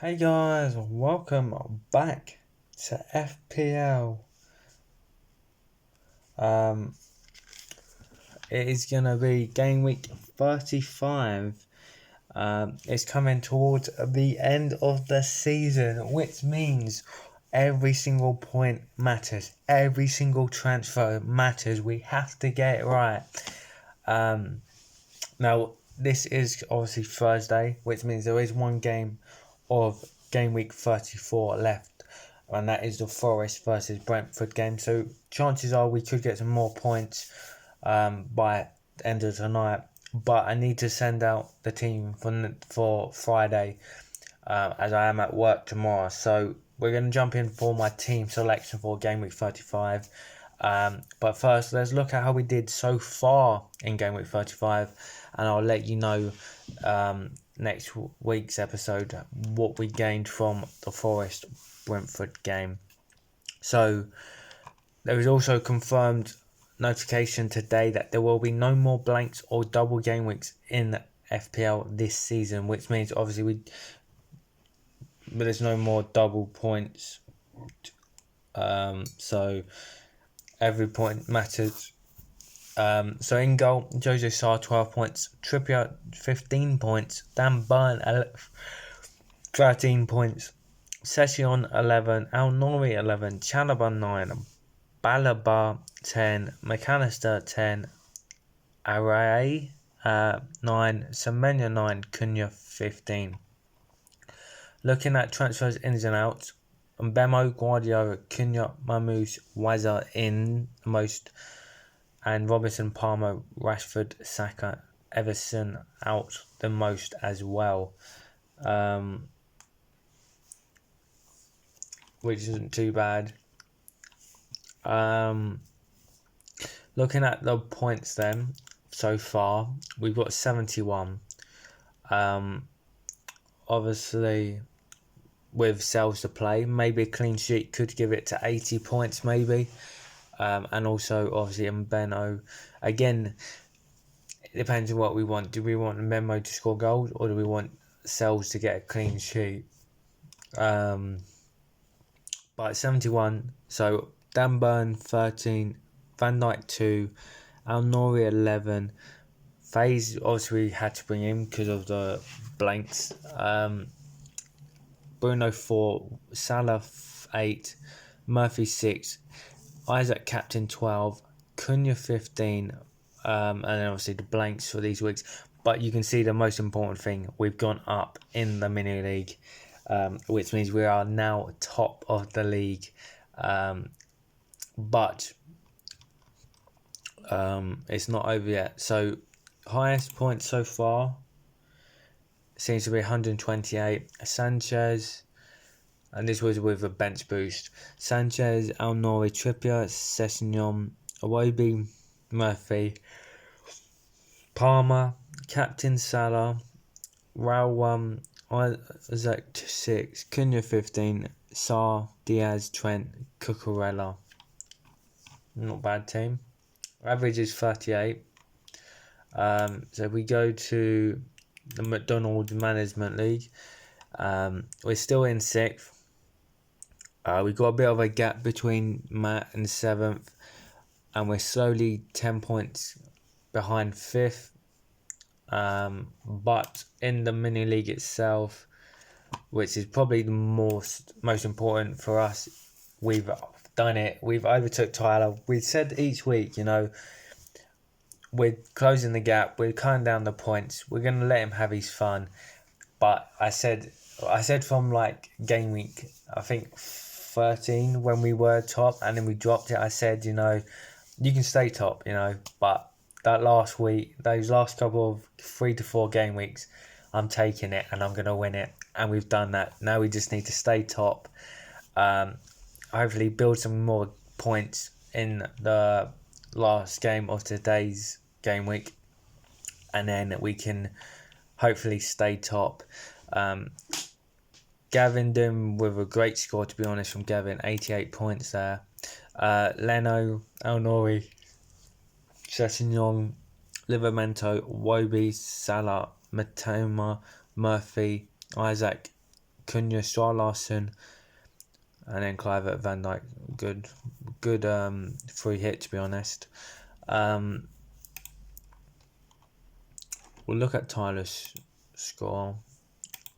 Hey guys, welcome back to FPL. Um, it is gonna be game week 35. It's coming towards the end of the season, which means every single point matters. Every single transfer matters. We have to get it right. Now this is obviously Thursday, which means there is one game of game week 34 left, and that is the Forest versus Brentford game. So chances are we could get some more points by the end of tonight. But I need to send out the team for Friday, as I am at work tomorrow. So we're going to jump in for my team selection for game week 35. But first, let's look at how we did so far in game week 35, and I'll let you know next week's episode what we gained from the Forest Brentford game. So there is also confirmed notification today that there will be no more blanks or double game weeks in FPL this season, which means obviously there's no more double points. So every point matters. So in goal, Jose Sarr 12 points, Trippier 15 points, Dan Burn 13 points, Session 11, Al Nouri 11, Chalobah 9, Balaba 10, McAllister 10, Array 9, Semenya 9, Cunha 15. Looking at transfers ins and outs, Mbemo, Guardiola, Cunha, Mamouche, Wazza in the most, and Robinson, Palmer, Rashford, Saka, Everson out the most as well, which isn't too bad. Looking at the points then, so far, we've got 71. Obviously, with sales to play, maybe a clean sheet could give it to 80 points, maybe. And also, obviously, Mbeno. Again, it depends on what we want. Do we want Mbeno to score goals, or do we want Sales to get a clean sheet? But 71, so Dan Burn 13, Van Dijk 2, Al Nouri 11, FaZe obviously we had to bring him because of the blanks, Bruno 4, Salah 8, Murphy 6, Isaac captain 12, Cunha 15, and then obviously the blanks for these weeks. But you can see the most important thing, we've gone up in the mini league, which means we are now top of the league. But it's not over yet. So highest points so far seems to be 128. Sanchez, and this was with a bench boost. Sanchez, Al Nouri, Trippier, Sessegnon, Iwobi, Murphy, Palmer, Captain Salah, Raul Isaac 6, Cunha 15, Sarr, Diaz, Trent, Cucurella. Not bad team. Average is 38. So we go to the McDonald's Management League. We're still in 6th. We've got a bit of a gap between Matt and 7th, and we're slowly 10 points behind 5th. But in the mini league itself, which is probably the most important for us, we've done it. We've overtook Tyler. We said each week, we're closing the gap. We're cutting down the points. We're gonna let him have his fun. But I said from like game week, I think 13 when we were top, and then we dropped it. I said, you can stay top, but that last week, those last couple of 3 to 4 game weeks, I'm taking it and I'm gonna win it, and we've done that. Now we just need to stay top. Hopefully build some more points in the last game of today's game week, and then we can hopefully stay top. Gavin doing with a great score, to be honest, from Gavin, 88 points there. Leno, El Nouri, Sessegnon, Livramento, Iwobi, Salah, Matoma, Murphy, Isaac, Cunha, Larson, and then Clive Van Dijk. Good free hit, to be honest. We'll look at Tyler's score.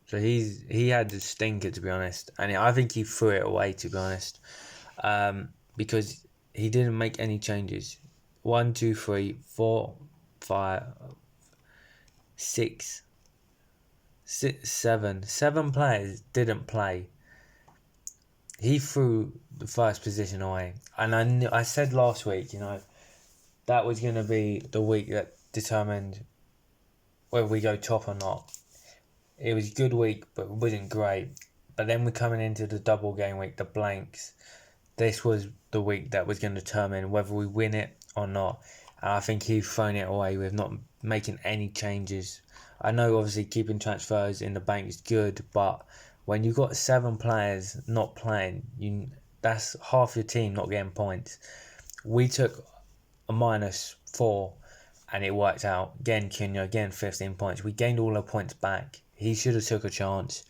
So he had a stinker, to be honest, and I think he threw it away, to be honest, because he didn't make any changes. 1, 2, 3, 4, 5, 6, 7 players didn't play. He threw the first position away, and I said last week, that was going to be the week that determined whether we go top or not. It was a good week, but it wasn't great. But then we're coming into the double game week, the blanks. This was the week that was going to determine whether we win it or not. And I think he's thrown it away with not making any changes. I know obviously keeping transfers in the bank is good, but when you've got 7 players not playing, that's half your team not getting points. We took a -4 and it worked out. Again, Cunha, again 15 points. We gained all our points back. He should have took a chance.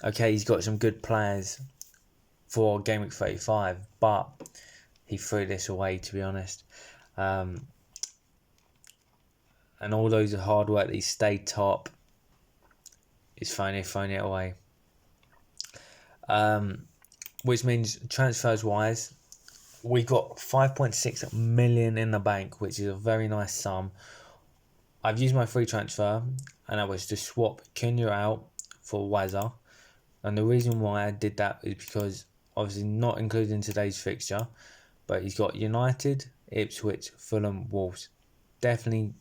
Okay, he's got some good players for Game Week 35, but he threw this away, to be honest. And all those hard work that he stayed top, he's thrown it away. Which means transfers wise, we got 5.6 million in the bank, which is a very nice sum. I've used my free transfer, and I was to swap Cunha out for Wazza. And the reason why I did that is because, obviously not including today's fixture, but he's got United, Ipswich, Fulham, Wolves. Definitely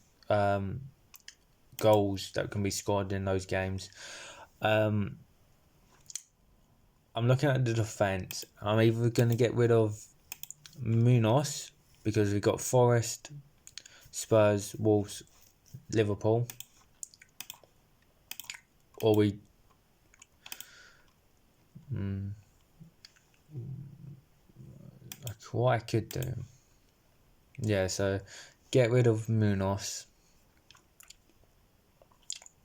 goals that can be scored in those games. I'm looking at the defence. I'm either going to get rid of Munoz, because we've got Forest, Spurs, Wolves, Liverpool, or what I could do, so get rid of Munoz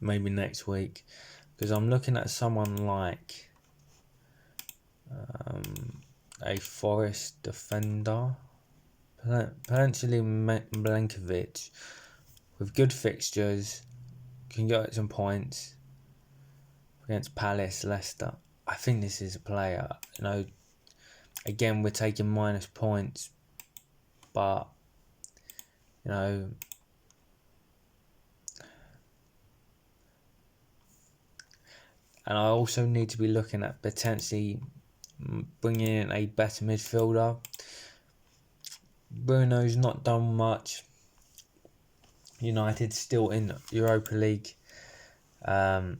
maybe next week, because I'm looking at someone like a Forest defender, potentially Milenkovic, with good fixtures, can get some points against Palace, Leicester. I think this is a player, again we're taking minus points, but and I also need to be looking at potentially bringing in a better midfielder. Bruno's not done much. United still in Europa League, and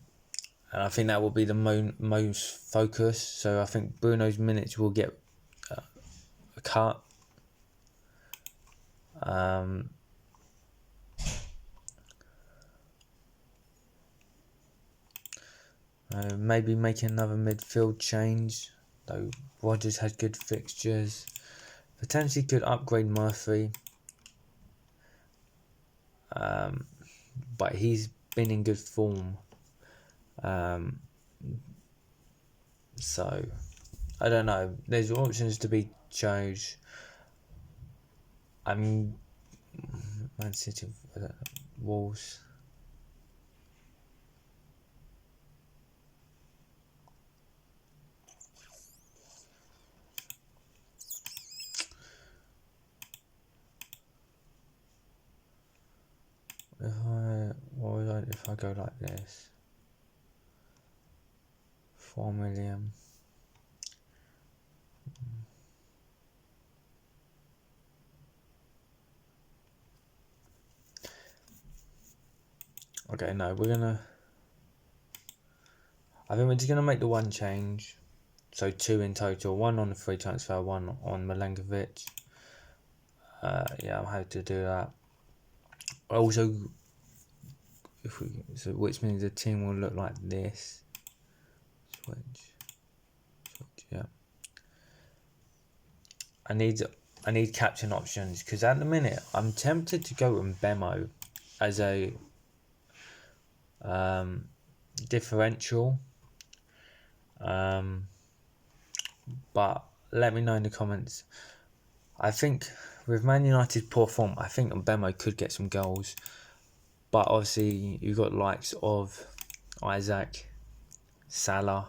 I think that will be the most focus. So I think Bruno's minutes will get a cut. Maybe making another midfield change, though Rodgers has good fixtures. Potentially could upgrade Murphy, but he's been in good form. So I don't know. There's options to be chose. Man City, Wolves. If I go like this, 4 million. Okay, no, I think we're just gonna make the one change, so 2 in total. 1 on the free transfer, 1 on Milenkovic. I'm happy to do that. Also, which means the team will look like this. Switch, yeah. I need captain options, because at the minute I'm tempted to go with Bemo as a differential, But let me know in the comments. I think with Man United's poor form, I think Mbemo could get some goals. But obviously, you've got likes of Isaac, Salah.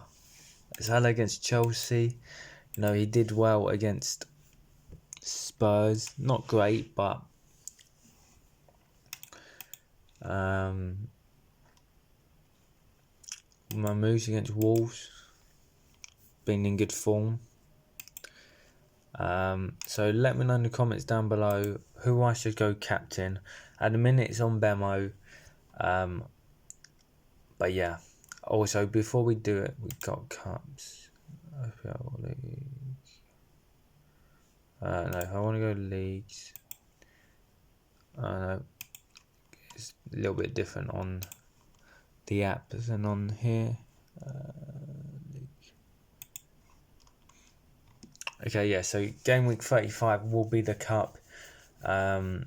Salah against Chelsea. You know, he did well against Spurs. Not great, but my moves against Wolves, been in good form. So let me know in the comments down below who I should go captain. At the minute it's on Bemo. But yeah. Also, before we do it, we've got cups. Fpl League. No, if I want to go leagues. No, it's a little bit different on the app than on here. Okay, yeah, so game week 35 will be the cup. How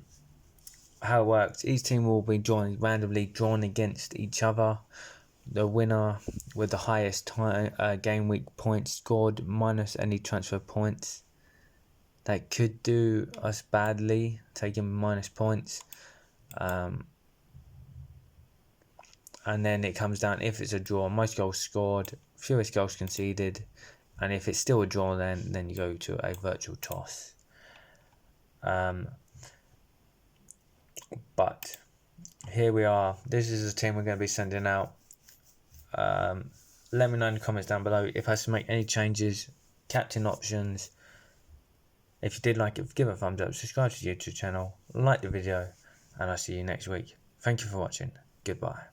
it works, each team will be randomly drawn against each other. The winner with the highest game week points scored minus any transfer points that could do us badly, taking minus points. And then it comes down, if it's a draw, most goals scored, fewest goals conceded, and if it's still a draw, then you go to a virtual toss. But here we are. This is the team we're going to be sending out. Let me know in the comments down below if I should make any changes, captain options. If you did like it, give it a thumbs up, subscribe to the YouTube channel, like the video, and I'll see you next week. Thank you for watching. Goodbye.